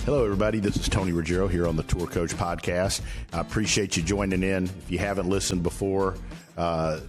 Hello, everybody. This is Tony Ruggiero here on the Tour Coach Podcast. I appreciate you joining in. If you haven't listened before,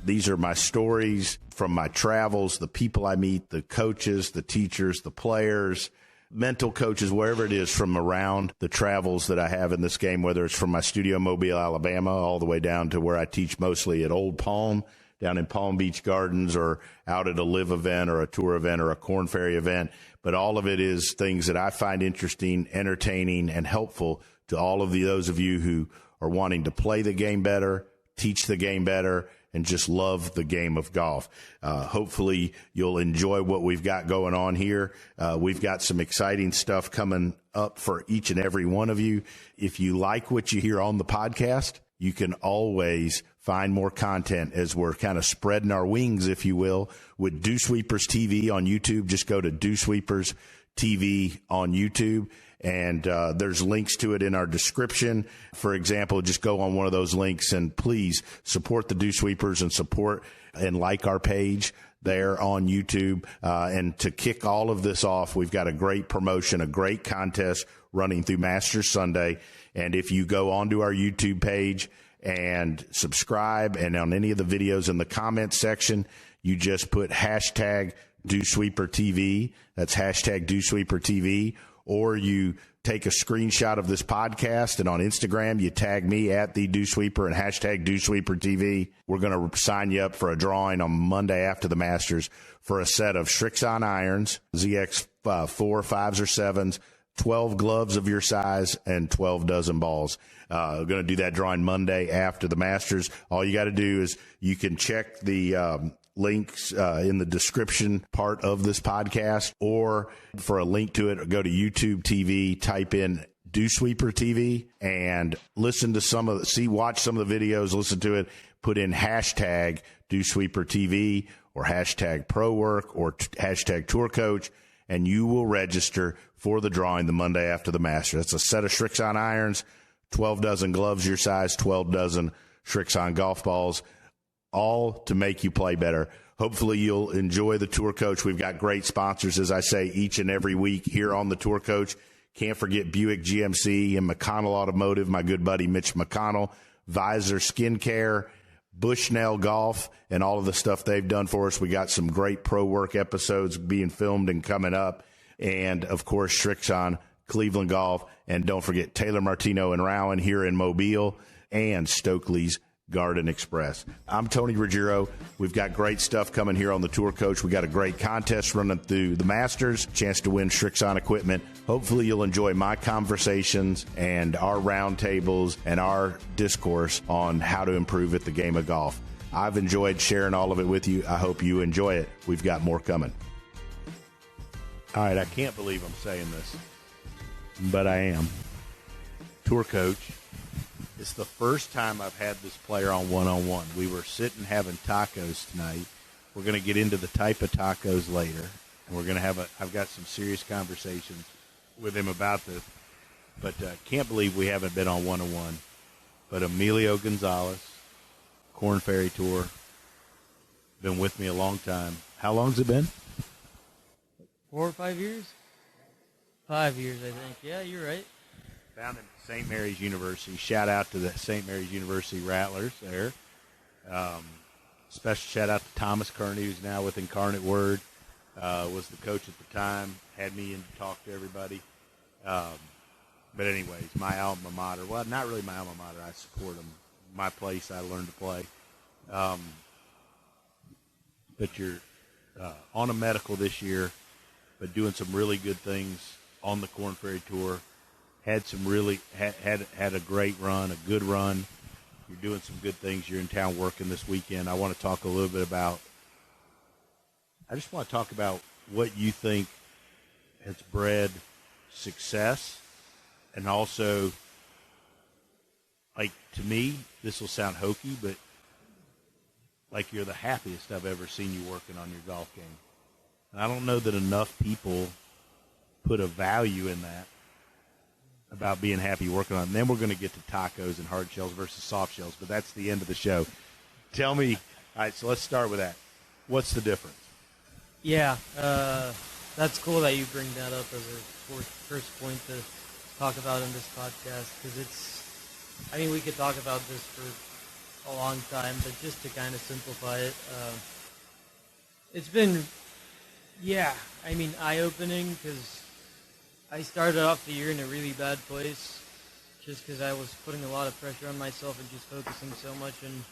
these are my stories from my travels, the people I meet, the coaches, the teachers, the players, mental coaches, wherever it is from around the travels that I have in this game, whether it's from my studio in Mobile, Alabama, all the way down to where I teach mostly at Old Palm, down in Palm Beach Gardens, or out at a live event or a tour event or a Korn Ferry event. But all of it is things that I find interesting, entertaining, and helpful to all of those of you who are wanting to play the game better, teach the game better, and just love the game of golf. Hopefully you'll enjoy what we've got going on here. We've got some exciting stuff coming up for each and every one of you. If you like what you hear on the podcast, you can always find more content as we're kind of spreading our wings, if you will, with Dew Sweepers TV on YouTube. Just go to Dew Sweepers TV on YouTube, and there's links to it in our description. For example, just go on one of those links and please support the Dew Sweepers and support and like our page there on YouTube. And to kick all of this off, we've got a great promotion, a great contest running through Masters Sunday. And if you go onto our YouTube page and subscribe, and on any of the videos in the comments section, you just put hashtag Dew Sweeper TV. That's hashtag Dew Sweeper TV. Or you take a screenshot of this podcast, and on Instagram, you tag me at the Dew Sweeper and hashtag Dew Sweeper TV. We're going to sign you up for a drawing on Monday after the Masters for a set of Srixon irons, ZX 4, 5s, or 7s, 12 gloves of your size, and 12 dozen balls. We're going to do that drawing Monday after the Masters. All you got to do is you can check the links in the description part of this podcast, or for a link to it, go to YouTube TV, type in Dew Sweeper TV, and listen to watch some of the videos, listen to it, put in hashtag Dew Sweeper TV or hashtag Pro Work or hashtag Tour Coach, and you will register for the drawing the Monday after the Masters. That's a set of Srixon irons, 12 dozen gloves your size, 12 dozen Srixon golf balls, all to make you play better. Hopefully you'll enjoy the Tour Coach. We've got great sponsors, as I say, each and every week here on the Tour Coach. Can't forget Buick GMC and McConnell Automotive, my good buddy Mitch McConnell, Visor Skincare, Bushnell Golf, and all of the stuff they've done for us. We got some great Pro Work episodes being filmed and coming up. And, of course, Srixon, Cleveland Golf, and don't forget Taylor Martino and Rowan here in Mobile, and Stokely's Garden Express. I'm Tony Ruggiero. We've got great stuff coming here on the Tour Coach. We got a great contest running through the Masters, chance to win Srixon equipment. Hopefully you'll enjoy my conversations and our roundtables and our discourse on how to improve at the game of golf. I've enjoyed sharing all of it with you. I hope you enjoy it. We've got more coming. All right, I can't believe I'm saying this, but I am. Tour Coach. It's the first time I've had this player on one-on-one. We were sitting having tacos tonight. We're going to get into the type of tacos later, and we're going to I've got some serious conversations with him about this, but can't believe we haven't been on one-on-one. But Emilio Gonzalez, Korn Ferry Tour, been with me a long time. How long's it been? 4 or 5 years? 5 years, I think. Yeah, you're right. Found him at St. Mary's University. Shout out to the St. Mary's University Rattlers there. Special shout out to Thomas Kearney, who's now with Incarnate Word. Was the coach at the time. Had me in to talk to everybody. But anyways, my alma mater. Well, not really my alma mater. I support them. My place I learned to play. But you're on a medical this year, but doing some really good things on the Korn Ferry Tour. Had some really had a great run, a good run. You're doing some good things. You're in town working this weekend. I want to talk a little bit about. I just want to talk about what you think has bred success, and also, like, to me, this will sound hokey, but like you're the happiest I've ever seen you working on your golf game. And I don't know that enough people put a value in that, about being happy working on it. And then we're going to get to tacos and hard shells versus soft shells, but that's the end of the show. Tell me, all right, so let's start with that. What's the difference? Yeah, that's cool that you bring that up as a first point to talk about in this podcast, because I mean, we could talk about this for a long time, but just to kind of simplify it, it's been, yeah, I mean, eye-opening, because I started off the year in a really bad place, just because I was putting a lot of pressure on myself and just focusing so much, and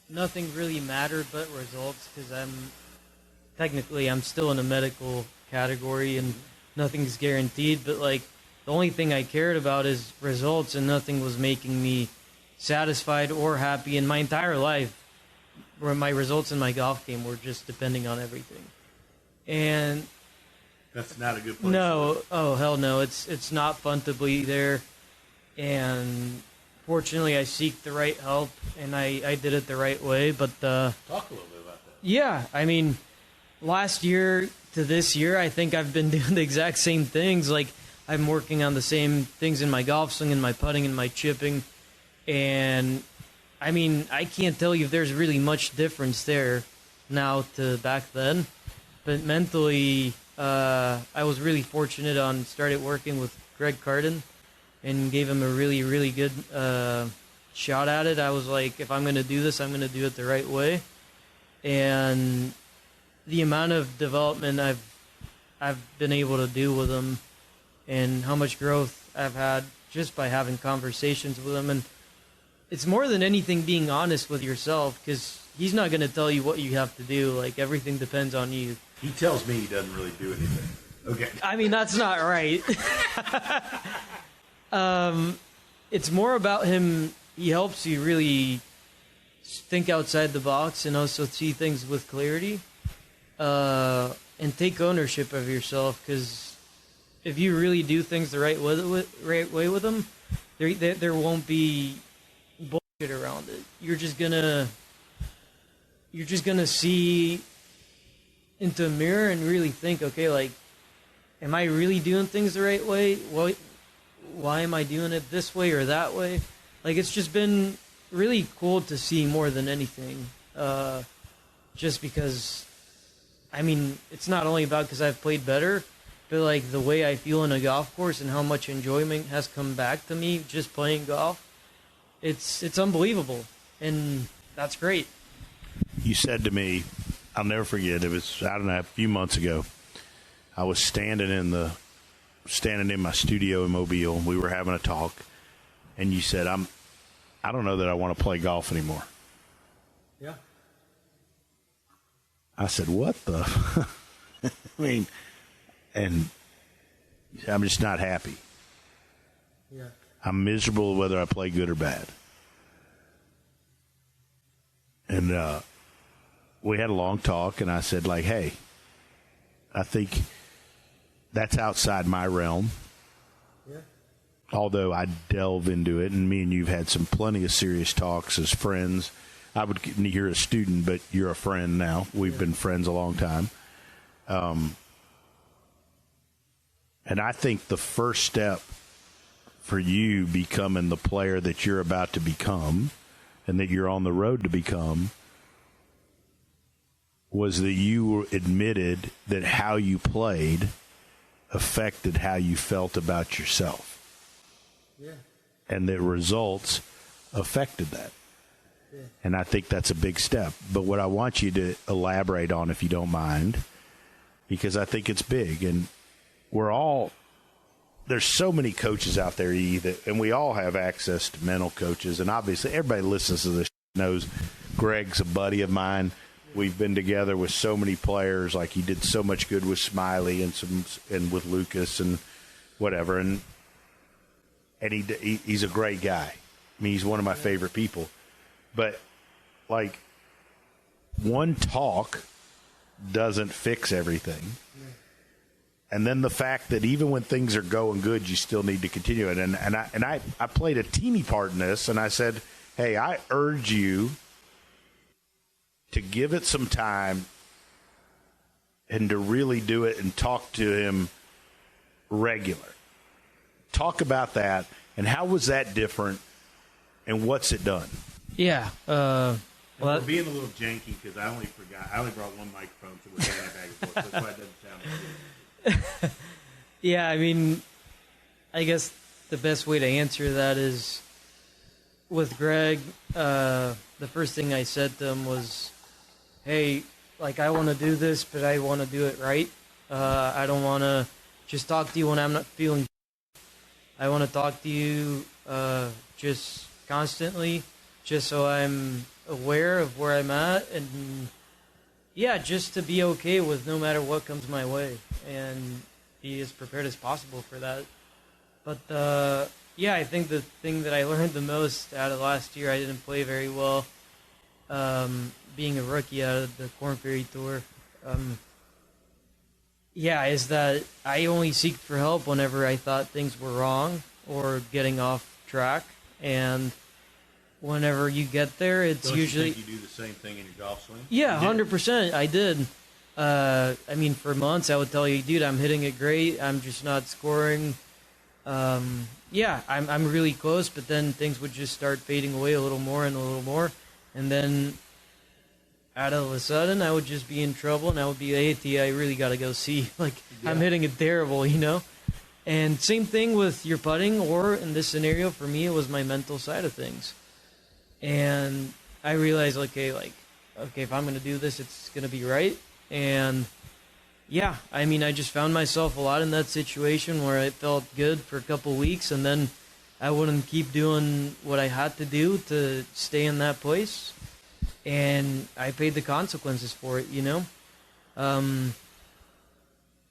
nothing really mattered but results, because I'm still in a medical category, and nothing's guaranteed, but like, the only thing I cared about is results, and nothing was making me satisfied or happy in my entire life, where my results in my golf game were just depending on everything. And that's not a good place. No, oh hell no, it's not fun to be there. And fortunately, I seek the right help, and I did it the right way. But talk a little bit about that. Yeah, I mean, last year to this year, I think I've been doing the exact same things. Like, I'm working on the same things in my golf swing, and my putting, and my chipping. And I mean, I can't tell you if there's really much difference there now to back then. But mentally, I was really fortunate on started working with Greg Carden and gave him a really, really good shot at it. I was like, if I'm going to do this, I'm going to do it the right way. And the amount of development I've been able to do with him, and how much growth I've had just by having conversations with him. And it's more than anything being honest with yourself, because he's not going to tell you what you have to do. Like, everything depends on you. He tells me he doesn't really do anything. Okay. I mean, that's not right. It's more about him. He helps you really think outside the box and also see things with clarity, and take ownership of yourself, because if you really do things the right way with them, there won't be bullshit around it. You're just gonna see into a mirror and really think, okay, like, am I really doing things the right way? Why am I doing it this way or that way? Like, it's just been really cool to see more than anything. Just because, I mean, it's not only about because I've played better, but like the way I feel in a golf course and how much enjoyment has come back to me just playing golf. It's unbelievable, and that's great. You said to me, I'll never forget, it was, I don't know, a few months ago, I was standing in my studio in Mobile, and we were having a talk, and you said, I don't know that I want to play golf anymore. Yeah. I said, what the? I mean, and I'm just not happy. Yeah. I'm miserable whether I play good or bad. And we had a long talk, and I said, like, hey, I think that's outside my realm. Yeah. Although I delve into it, and me and you've had some plenty of serious talks as friends. You're a student, but you're a friend now. We've been friends a long time. And I think the first step for you becoming the player that you're about to become and that you're on the road to become was that you admitted that how you played affected how you felt about yourself. Yeah. And that results affected that. Yeah. And I think that's a big step. But what I want you to elaborate on, if you don't mind, because I think it's big, and there's so many coaches out there, and we all have access to mental coaches, and obviously everybody listens to this knows Greg's a buddy of mine. We've been together with so many players, like he did so much good with Smiley and with Lucas and whatever, and he's a great guy. I mean, he's one of my favorite people. But, like, one talk doesn't fix everything. And then the fact that even when things are going good, you still need to continue it. And I played a teeny part in this, and I said, hey, I urge you to give it some time and to really do it and talk to him regular. Talk about that, and how was that different, and what's it done? Yeah. Well, we're being a little janky because I only brought one microphone, so we're going back and forth. That's why it doesn't sound good. Yeah, I mean, I guess the best way to answer that is with Greg, the first thing I said to him was, hey, like, I want to do this, but I want to do it right. I don't want to just talk to you when I'm not feeling. I want to talk to you just constantly, just so I'm aware of where I'm at, and yeah, just to be okay with no matter what comes my way, and be as prepared as possible for that. But yeah, I think the thing that I learned the most out of last year, I didn't play very well, being a rookie out of the Korn Ferry Tour. Yeah, is that I only seek for help whenever I thought things were wrong or getting off track, and whenever you get there, it's Don't usually... you think you do the same thing in your golf swing? Yeah, 100%. I did. I mean, for months, I would tell you, dude, I'm hitting it great. I'm just not scoring. Yeah, I'm really close, but then things would just start fading away a little more and a little more. And then out of a sudden, I would just be in trouble, and I would be, hey, T, I really got to go see. Like, yeah. I'm hitting it terrible, you know? And same thing with your putting, or in this scenario, for me, it was my mental side of things. And I realized, okay, if I'm going to do this, it's going to be right. And yeah, I mean, I just found myself a lot in that situation where it felt good for a couple weeks, and then I wouldn't keep doing what I had to do to stay in that place. And I paid the consequences for it, you know?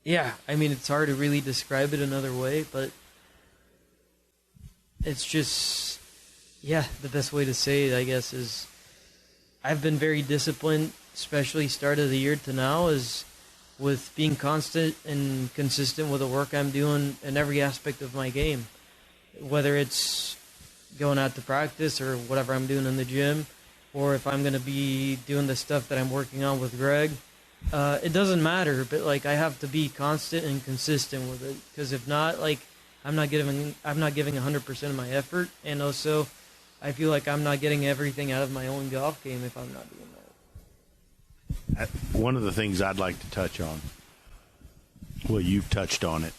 Yeah, I mean, it's hard to really describe it another way, but it's just, yeah, the best way to say it, I guess, is I've been very disciplined, especially start of the year to now, is with being constant and consistent with the work I'm doing in every aspect of my game. Whether it's going out to practice or whatever I'm doing in the gym, or if I'm going to be doing the stuff that I'm working on with Greg, it doesn't matter, but like I have to be constant and consistent with it, because if not, like I'm not giving 100% of my effort, and also I feel like I'm not getting everything out of my own golf game if I'm not doing that. One of the things I'd like to touch on, well, you've touched on it,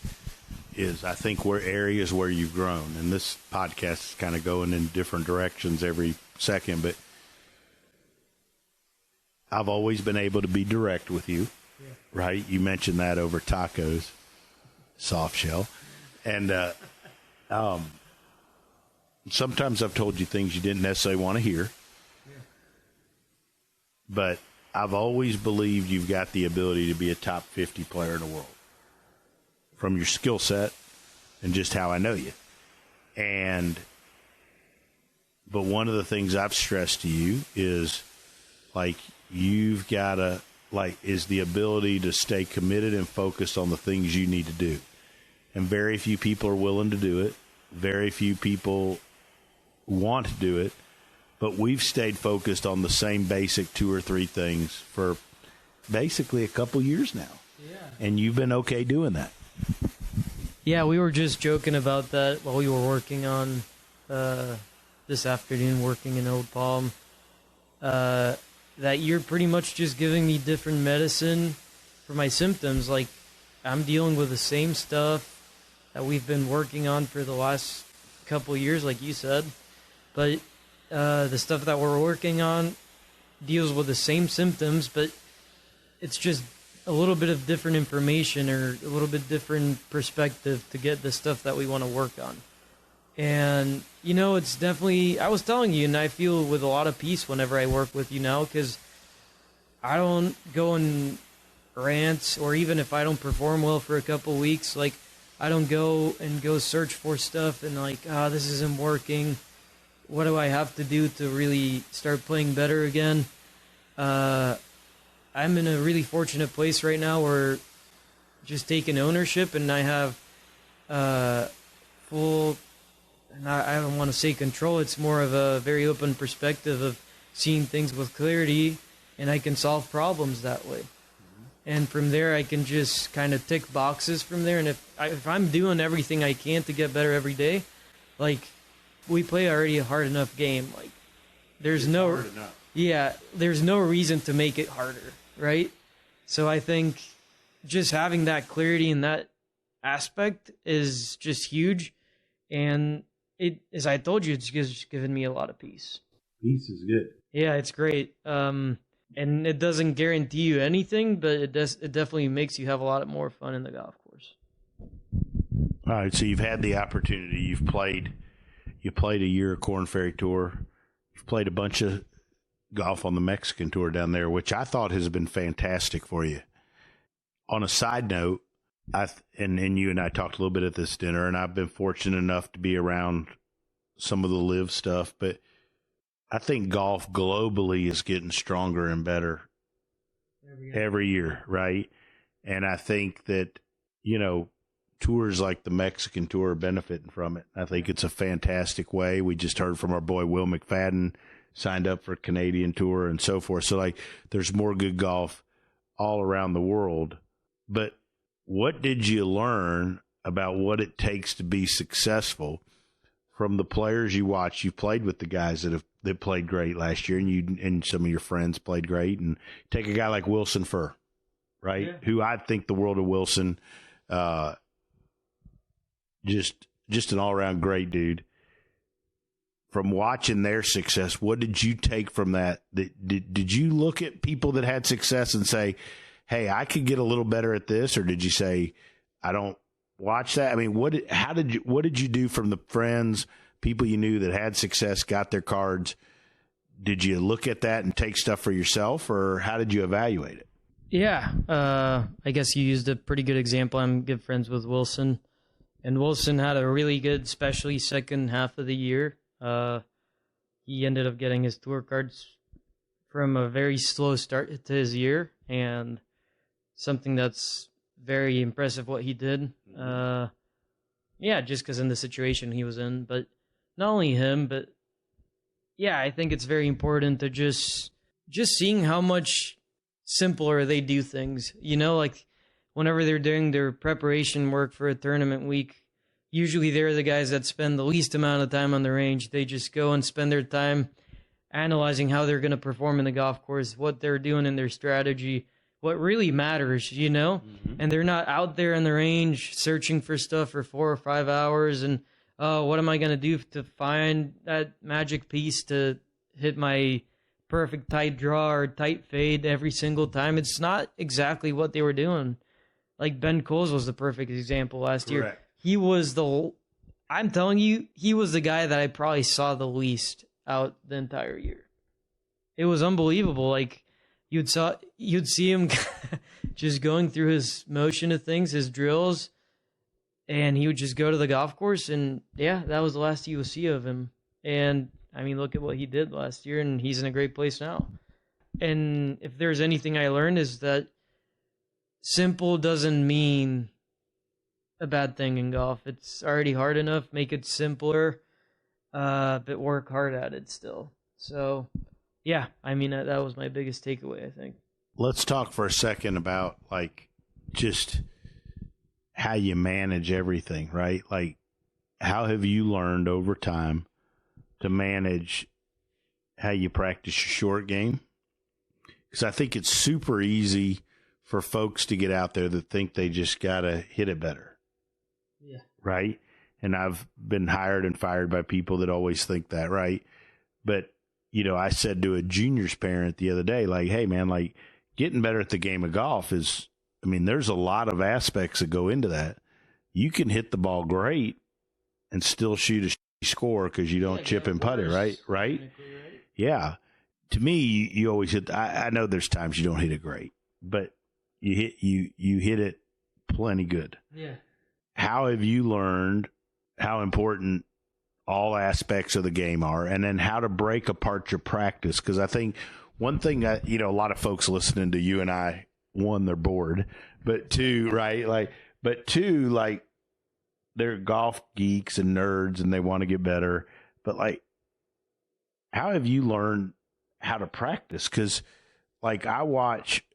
is I think where areas where you've grown, and this podcast is kind of going in different directions every second, but I've always been able to be direct with you, yeah. Right? You mentioned that over tacos, soft shell. And sometimes I've told you things you didn't necessarily want to hear. Yeah. But I've always believed you've got the ability to be a top 50 player in the world from your skill set and just how I know you. But one of the things I've stressed to you is, like, you've got to, is the ability to stay committed and focused on the things you need to do. And very few people are willing to do it. Very few people want to do it. But we've stayed focused on the same basic 2 or 3 things for basically a couple years now. Yeah. And you've been okay doing that. Yeah, we were just joking about that while we were working on this afternoon, working in Old Palm. That you're pretty much just giving me different medicine for my symptoms. Like, I'm dealing with the same stuff that we've been working on for the last couple years, like you said. But the stuff that we're working on deals with the same symptoms, but it's just a little bit of different information or a little bit different perspective to get the stuff that we want to work on. And, you know, it's definitely, I was telling you, and I feel with a lot of peace whenever I work with you now, because I don't go and rant, or even if I don't perform well for a couple weeks, like, I don't go search for stuff and like, this isn't working. What do I have to do to really start playing better again? I'm in a really fortunate place right now where just taking ownership, and I have full, and I don't want to say control, it's more of a very open perspective of seeing things with clarity, and I can solve problems that way. And from there, I can just kind of tick boxes from there. And if I'm doing everything I can to get better every day, like, we play already a hard enough game. Like, there's no reason to make it harder, right? So I think just having that clarity and that aspect is just huge. And it, as I told you, it's just given me a lot of peace. Peace is good. Yeah, it's great. And it doesn't guarantee you anything, but it definitely makes you have a lot more fun in the golf course. All right, so you've had the opportunity. You played a year of Korn Ferry Tour. You've played a bunch of golf on the Mexican Tour down there, which I thought has been fantastic for you. On a side note, and you and I talked a little bit at this dinner, and I've been fortunate enough to be around some of the live stuff, but I think golf globally is getting stronger and better every year, right? And I think that, tours like the Mexican Tour are benefiting from it. I think it's a fantastic way. We just heard from our boy Will McFadden, signed up for a Canadian Tour and so forth. So, there's more good golf all around the world. But what did you learn about what it takes to be successful from the players you watch? You played with the guys that played great last year, and you and some of your friends played great. And take a guy like Wilson Furr, right? Yeah. Who I think the world of Wilson, just an all-around great dude. From watching their success, what did you take from that? Did you look at people that had success and say, hey, I could get a little better at this? Or did you say, I don't watch that? I mean, what did you do from the friends, people you knew that had success, got their cards? Did you look at that and take stuff for yourself, or how did you evaluate it? Yeah, I guess you used a pretty good example. I'm good friends with Wilson. And Wilson had a really good, especially second half of the year. He ended up getting his tour cards from a very slow start to his year, and something that's very impressive what he did. Yeah, just because in the situation he was in. But not only him, but yeah, I think it's very important to just seeing how much simpler they do things. Whenever they're doing their preparation work for a tournament week, usually they're the guys that spend the least amount of time on the range. They just go and spend their time analyzing how they're going to perform in the golf course, what they're doing in their strategy, what really matters, Mm-hmm. And they're not out there in the range searching for stuff for 4 or 5 hours and, what am I going to do to find that magic piece to hit my perfect tight draw or tight fade every single time? It's not exactly what they were doing. Like Ben Coles was the perfect example last year. He was I'm telling you, he was the guy that I probably saw the least out the entire year. It was unbelievable. Like you'd see him just going through his motion of things, his drills, and he would just go to the golf course, and yeah, that was the last you would see of him. And I mean, look at what he did last year, and he's in a great place now. And if there's anything I learned is that simple doesn't mean a bad thing in golf. It's already hard enough. Make it simpler, but work hard at it still. So, yeah, I mean, that was my biggest takeaway, I think. Let's talk for a second about, just how you manage everything, right? Like, how have you learned over time to manage how you practice your short game? Because I think it's super easy for folks to get out there that think they just got to hit it better. Yeah. Right? And I've been hired and fired by people that always think that, right? But, I said to a junior's parent the other day, hey, man, getting better at the game of golf is, there's a lot of aspects that go into that. You can hit the ball great and still shoot a score because you don't chip and putt it, right? Right? Yeah. To me, you always hit. I know there's times you don't hit it great, but you hit it plenty good. Yeah. How have you learned how important all aspects of the game are, and then how to break apart your practice? Because I think one thing that, a lot of folks listening to you and I, one, they're bored, but two, right? They're golf geeks and nerds and they want to get better. But how have you learned how to practice? Because I watch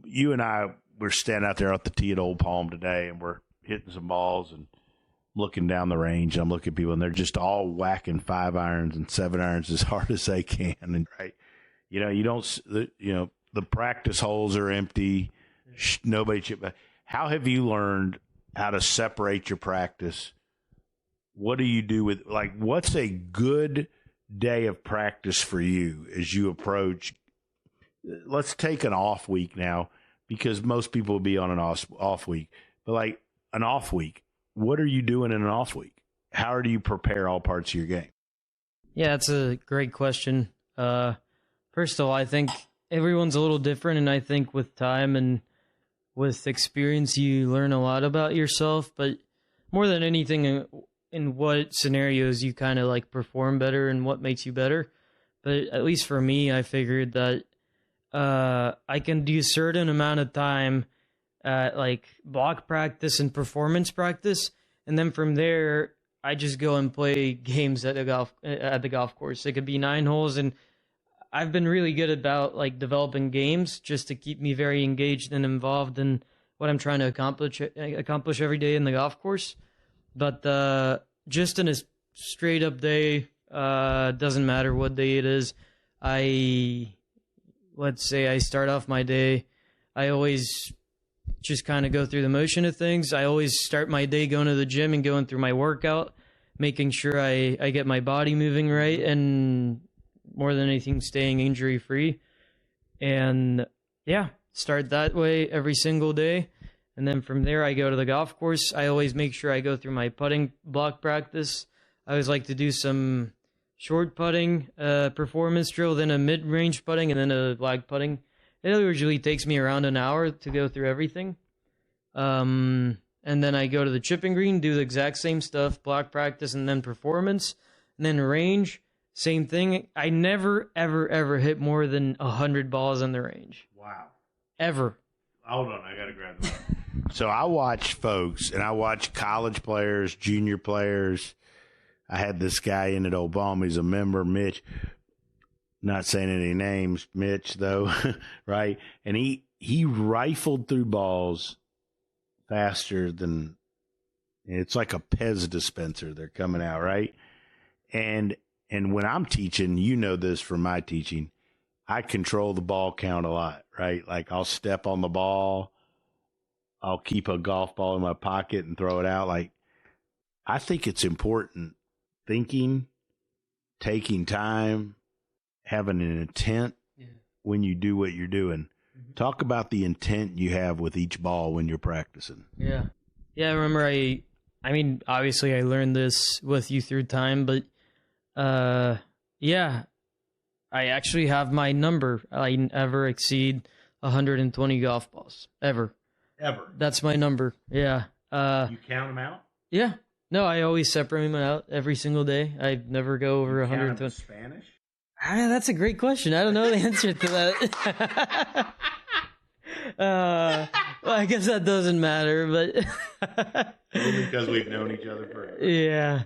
you and I, we're standing out there at the tee at Old Palm today, and we're hitting some balls and looking down the range. I'm looking at people, and they're just all whacking 5 irons and 7 irons as hard as they can. And right, the practice holes are empty. Nobody chip. How have you learned how to separate your practice. What do you do with, like, what's a good day of practice for you as you approach? Let's take an off week now, because most people will be on an off week. But like an off week, what are you doing in an off week? How do you prepare all parts of your game? Yeah, that's a great question. First of all, I think everyone's a little different, and I think with time and with experience, you learn a lot about yourself. But more than anything, in what scenarios you kind of like perform better and what makes you better. But at least for me, I figured that I can do a certain amount of time at like block practice and performance practice, and then from there I just go and play games at the golf course. It could be 9 holes, and I've been really good about like developing games just to keep me very engaged and involved in what I'm trying to accomplish every day in the golf course. But just in a straight up day, doesn't matter what day it is. Let's say I start off my day, I always just kind of go through the motion of things. I always start my day going to the gym and going through my workout, making sure I get my body moving right, and more than anything, staying injury free. And yeah, start that way every single day. And then from there, I go to the golf course. I always make sure I go through my putting block practice. I always like to do some short putting, performance drill, then a mid-range putting, and then a lag putting. It usually takes me around an hour to go through everything. And then I go to the chipping green, do the exact same stuff, block practice, and then performance. And then range, same thing. I never, ever, ever hit more than 100 balls in the range. Wow. Ever. Hold on, I got to grab the mic. So I watch folks, and I watch college players, junior players. I had this guy in at Obama. He's a member, Mitch. Not saying any names, Mitch, though, right? And he rifled through balls faster than, it's like a Pez dispenser. They're coming out, right? And when I'm teaching, you know this from my teaching, I control the ball count a lot, right? Like I'll step on the ball. I'll keep a golf ball in my pocket and throw it out. Like, I think it's important thinking, taking time, having an intent when you do what you're doing. Mm-hmm. Talk about the intent you have with each ball when you're practicing. Yeah. Yeah, I remember I mean, obviously I learned this with you through time, but yeah, I actually have my number. I never exceed 120 golf balls. Ever. That's my number. Yeah. You count them out? Yeah. No, I always separate them out every single day. I never go over 120. Spanish? That's a great question. I don't know the answer to that. Well, I guess that doesn't matter, but only because we've known each other forever. Yeah.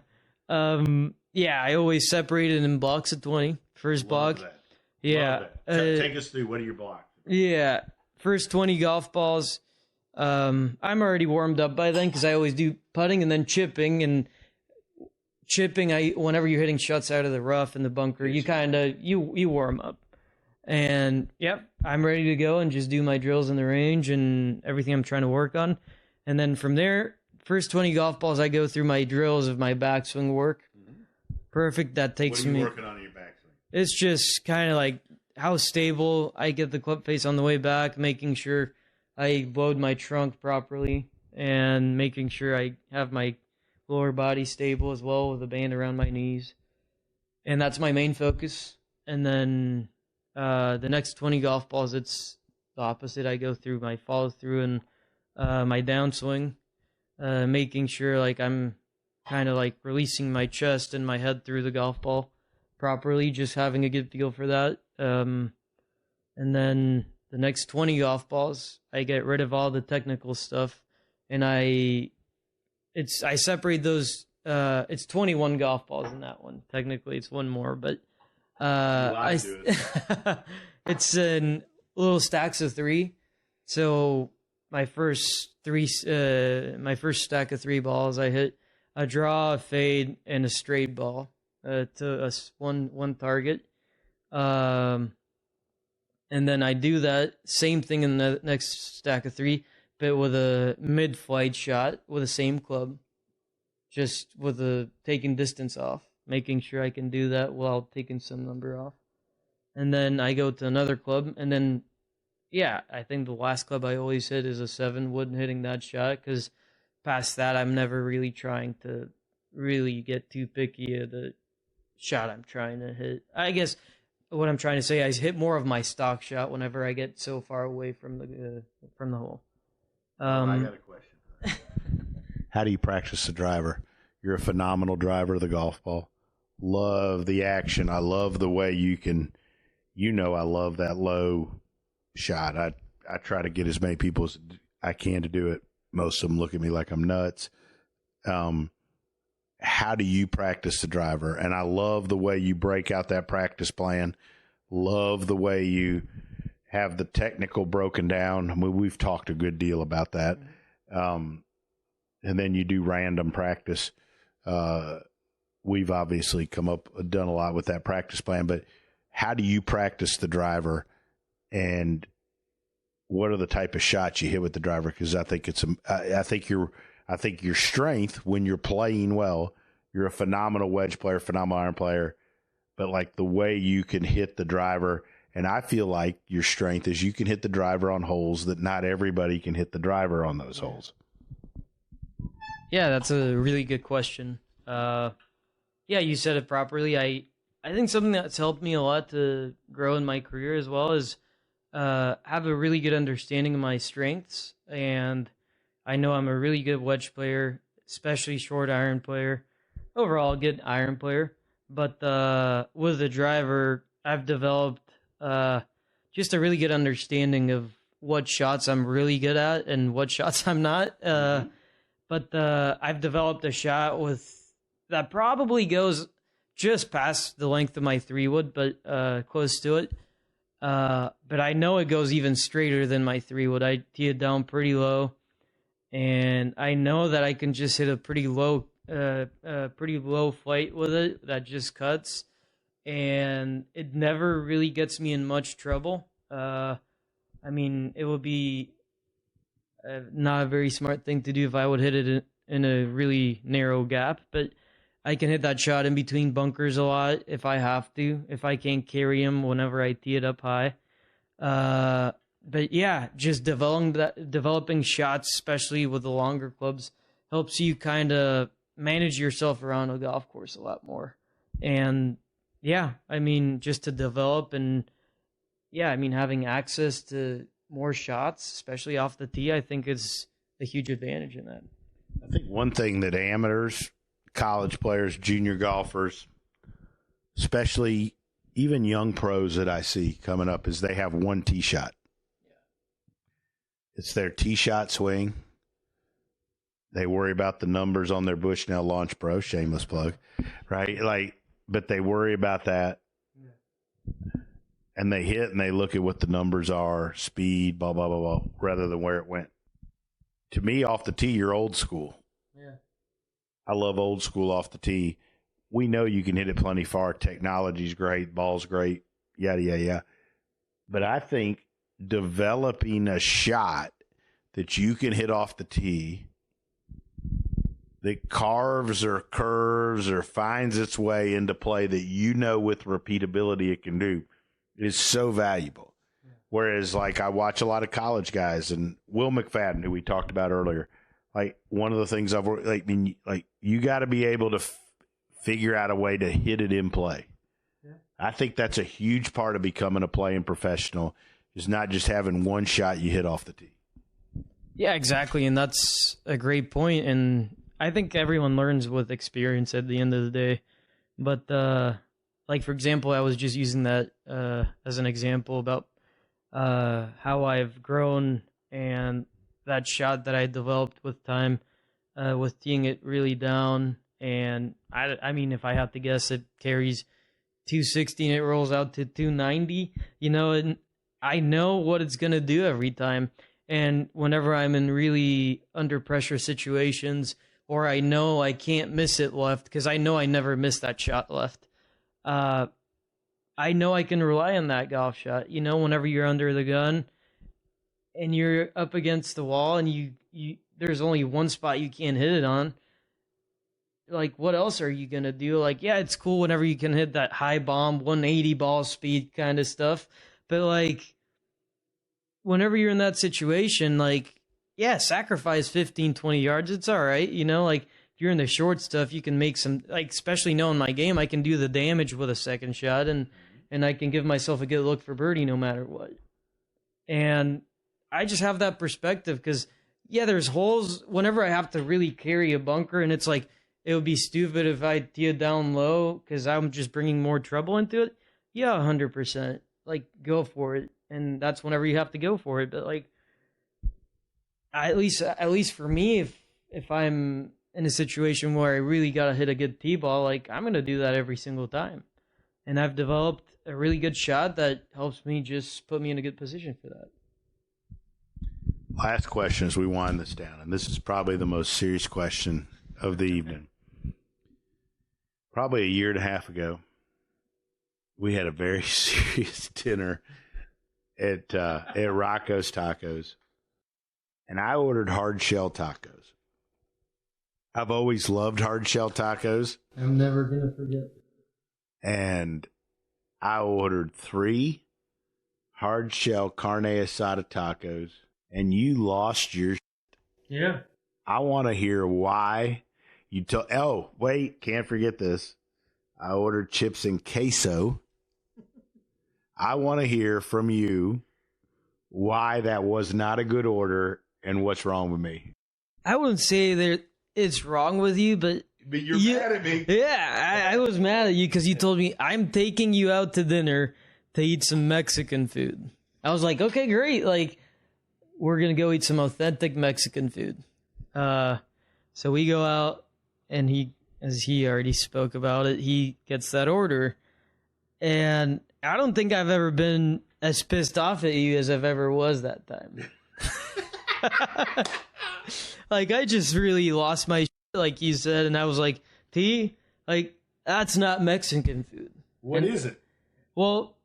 Yeah, I always separate it in blocks of 20. First block. That. Yeah. Take us through. What are your blocks? Yeah. First 20 golf balls. I'm already warmed up by then because I always do putting and then chipping. And chipping, whenever you're hitting shots out of the rough and the bunker, you kind of you warm up. And yep, I'm ready to go and just do my drills in the range and everything I'm trying to work on. And then from there, first 20 golf balls, I go through my drills of my backswing work. Mm-hmm. Perfect. That takes me. What are you working on in your backswing? It's just kind of like how stable I get the club face on the way back, making sure I load my trunk properly, and making sure I have my lower body stable as well with a band around my knees. And that's my main focus. And then the next 20 golf balls, it's the opposite. I go through my follow through and my downswing, making sure like I'm kind of like releasing my chest and my head through the golf ball properly, just having a good feel for that. And then the next 20 golf balls, I get rid of all the technical stuff, and I separate those. It's 21 golf balls in that one. Technically, it's one more, but it's in little stacks of 3. So my first stack of 3 balls, I hit a draw, a fade, and a straight ball to one target. And then I do that same thing in the next stack of 3, but with a mid-flight shot with the same club, just with the taking distance off, making sure I can do that while taking some number off. And then I go to another club, and then, yeah, I think the last club I always hit is a 7-wood, hitting that shot, because past that, I'm never really trying to really get too picky at the shot I'm trying to hit. I guess what I'm trying to say, I hit more of my stock shot whenever I get so far away from the hole. I got a question. How do you practice the driver? You're a phenomenal driver of the golf ball. Love the action. I love the way you can, I love that low shot. I try to get as many people as I can to do it. Most of them look at me like I'm nuts. How do you practice the driver? And I love the way you break out that practice plan. Love the way you have the technical broken down. I mean, we've talked a good deal about that. And then you do random practice. We've obviously done a lot with that practice plan, but how do you practice the driver, and what are the type of shots you hit with the driver? Because I think I think your strength when you're playing well, you're a phenomenal wedge player, phenomenal iron player, but like the way you can hit the driver, and I feel like your strength is you can hit the driver on holes that not everybody can hit the driver on those holes. Yeah, that's a really good question. Yeah, you said it properly. I think something that's helped me a lot to grow in my career as well is have a really good understanding of my strengths. And I know I'm a really good wedge player, especially short iron player. Overall, good iron player. But with the driver, I've developed just a really good understanding of what shots I'm really good at and what shots I'm not. But I've developed a shot that probably goes just past the length of my 3-wood, but close to it. But I know it goes even straighter than my 3-wood. I tee it down pretty low, and I know that I can just hit a pretty low flight with it that just cuts, and it never really gets me in much trouble. I mean, it would be not a very smart thing to do if I would hit it in a really narrow gap, but I can hit that shot in between bunkers a lot if I have to, if I can't carry him whenever I tee it up high. But yeah, just developing shots, especially with the longer clubs, helps you kind of manage yourself around a golf course a lot more. And yeah, I mean, just to develop and yeah, I mean, having access to more shots, especially off the tee, I think is a huge advantage in that. I think one thing that amateurs, college players, junior golfers, especially even young pros that I see coming up, is they have one tee shot. Yeah. It's their tee shot swing. They worry about the numbers on their Bushnell Launch Pro, shameless plug, right? But they worry about that. Yeah. And they hit and they look at what the numbers are, speed, blah, blah, blah, blah, rather than where it went. To me, off the tee, you're old school. Yeah. I love old school off the tee. We know you can hit it plenty far. Technology's great. Ball's great. Yada, yada, yada. But I think developing a shot that you can hit off the tee that carves or curves or finds its way into play that with repeatability it can do is so valuable. Yeah. Whereas, I watch a lot of college guys, and Will McFadden, who we talked about earlier, one of the things you got to be able to figure out a way to hit it in play. Yeah. I think that's a huge part of becoming a playing professional, is not just having one shot you hit off the tee. Yeah, exactly. And that's a great point. And I think everyone learns with experience at the end of the day. But, for example, I was just using that as an example about how I've grown and that shot that I developed with time, with teeing it really down. And I mean, if I have to guess, it carries 260 and it rolls out to 290, and I know what it's going to do every time. And whenever I'm in really under pressure situations, or I know I can't miss it left, because I know I never miss that shot left, I know I can rely on that golf shot. Whenever you're under the gun, and you're up against the wall and you there's only one spot you can't hit it on, like, what else are you going to do? Like, yeah, it's cool whenever you can hit that high bomb, 180 ball speed kind of stuff. But, like, whenever you're in that situation, like, yeah, sacrifice 15, 20 yards. It's all right. You know, like, if you're in the short stuff, you can make some, like, especially knowing my game, I can do the damage with a second shot, and I can give myself a good look for birdie no matter what. And I just have that perspective because, yeah, there's holes whenever I have to really carry a bunker, and it's like, it would be stupid if I tee it down low because I'm just bringing more trouble into it. Yeah, 100%. Like, go for it. And that's whenever you have to go for it. But, like, at least for me, if I'm in a situation where I really got to hit a good tee ball, like, I'm going to do that every single time. And I've developed a really good shot that helps me just put me in a good position for that. Last question as we wind this down, and this is probably the most serious question of the evening. Probably a year and a half ago, we had a very serious dinner at Rocco's Tacos, and I ordered hard shell tacos. I've always loved hard shell tacos. I'm never gonna forget. And I ordered 3 hard shell carne asada tacos, and you lost your shit. Yeah. I want to hear why you told. Oh, wait, can't forget this. I ordered chips and queso. I want to hear from you why that was not a good order and what's wrong with me. I wouldn't say that it's wrong with you, but you're mad at me. Yeah, I was mad at you because you told me I'm taking you out to dinner to eat some Mexican food. I was like, okay, great. Like, we're going to go eat some authentic Mexican food. So we go out, and he, as he already spoke about it, he gets that order. And I don't think I've ever been as pissed off at you as I've ever was that time. Like, I just really lost my shit, like you said, and I was like, T, like, that's not Mexican food. What is it? Well,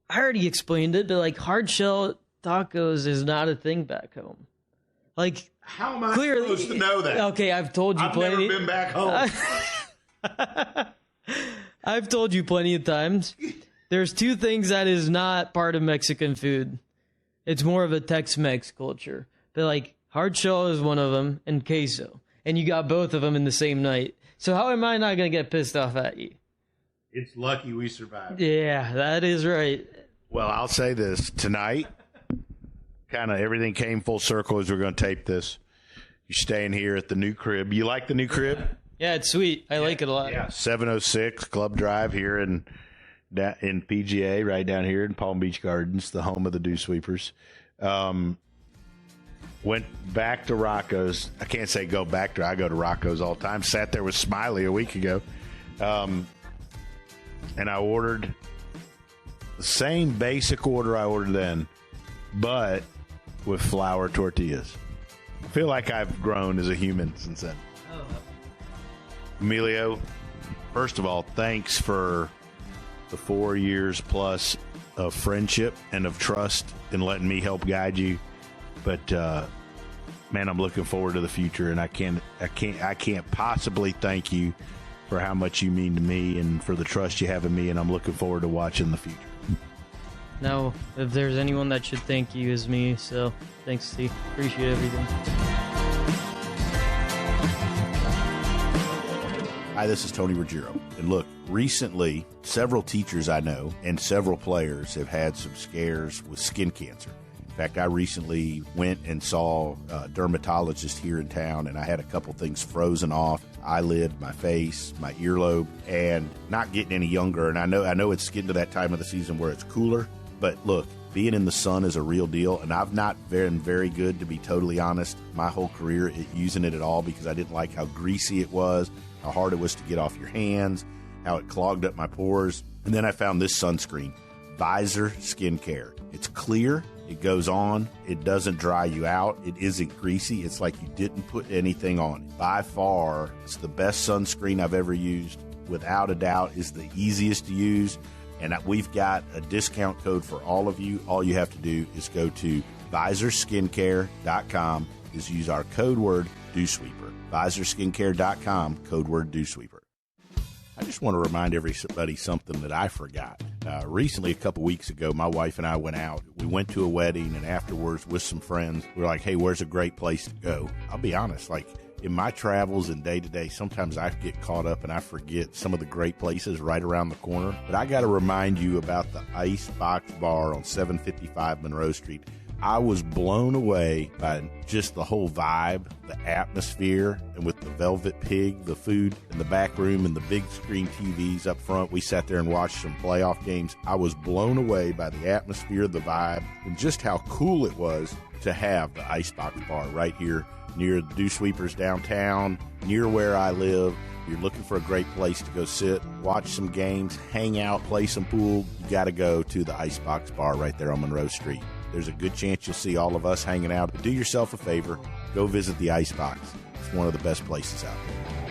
I already explained it, but, like, hard shell tacos is not a thing back home. Like, how am I supposed to know that? Okay, I've told you plenty. I've never been back home. I've told you plenty of times. There's 2 things that is not part of Mexican food. It's more of a Tex-Mex culture. But, like, hard shell is one of them, and queso. And you got both of them in the same night. So how am I not going to get pissed off at you? It's lucky we survived. Yeah, that is right. Well, I'll say this. Tonight, kind of everything came full circle as we're going to tape this. You're staying here at the new crib. You like the new crib? Yeah, it's sweet. I like it a lot. Yeah, 706 Club Drive here in PGA, right down here in Palm Beach Gardens, the home of the Dew Sweepers. Went back to Rocco's. I can't say go back to. I go to Rocco's all the time. Sat there with Smiley a week ago. And I ordered the same basic order I ordered then, but with flour tortillas. I feel like I've grown as a human since then. Oh. Emilio, first of all, thanks for the 4 years plus of friendship and of trust and letting me help guide you. But man, I'm looking forward to the future, and I can't possibly thank you for how much you mean to me and for the trust you have in me, and I'm looking forward to watching the future. No, if there's anyone that should thank you, is me. So thanks, Steve. Appreciate everything. Hi, this is Tony Ruggiero. And look, recently, several teachers I know and several players have had some scares with skin cancer. In fact, I recently went and saw a dermatologist here in town, and I had a couple things frozen off, eyelid, my face, my earlobe, and not getting any younger. And I know it's getting to that time of the season where it's cooler, but look, being in the sun is a real deal, and I've not been very good, to be totally honest, my whole career at using it at all because I didn't like how greasy it was, how hard it was to get off your hands, how it clogged up my pores. And then I found this sunscreen, Visor Skincare. It's clear. It goes on. It doesn't dry you out. It isn't greasy. It's like you didn't put anything on. By far, it's the best sunscreen I've ever used. Without a doubt, is the easiest to use. And we've got a discount code for all of you. All you have to do is go to VisorSkincare.com is use our code word DewSweeper. VisorSkincare.com, code word DewSweeper. I just want to remind everybody something that I forgot. Recently, a couple weeks ago, my wife and I went out. We went to a wedding, and afterwards with some friends, we were like, hey, where's a great place to go? I'll be honest, like, in my travels and day-to-day, sometimes I get caught up and I forget some of the great places right around the corner. But I got to remind you about the Icebox Bar on 755 Monroe Street. I was blown away by just the whole vibe, the atmosphere, and with the Velvet Pig, the food in the back room and the big screen TVs up front. We sat there and watched some playoff games. I was blown away by the atmosphere, the vibe, and just how cool it was to have the Icebox Bar right here near the Dew Sweepers downtown, near where I live. You're looking for a great place to go sit, watch some games, hang out, play some pool. You got to go to the Icebox Bar right there on Monroe Street. There's a good chance you'll see all of us hanging out. But do yourself a favor, go visit the Icebox. It's one of the best places out there.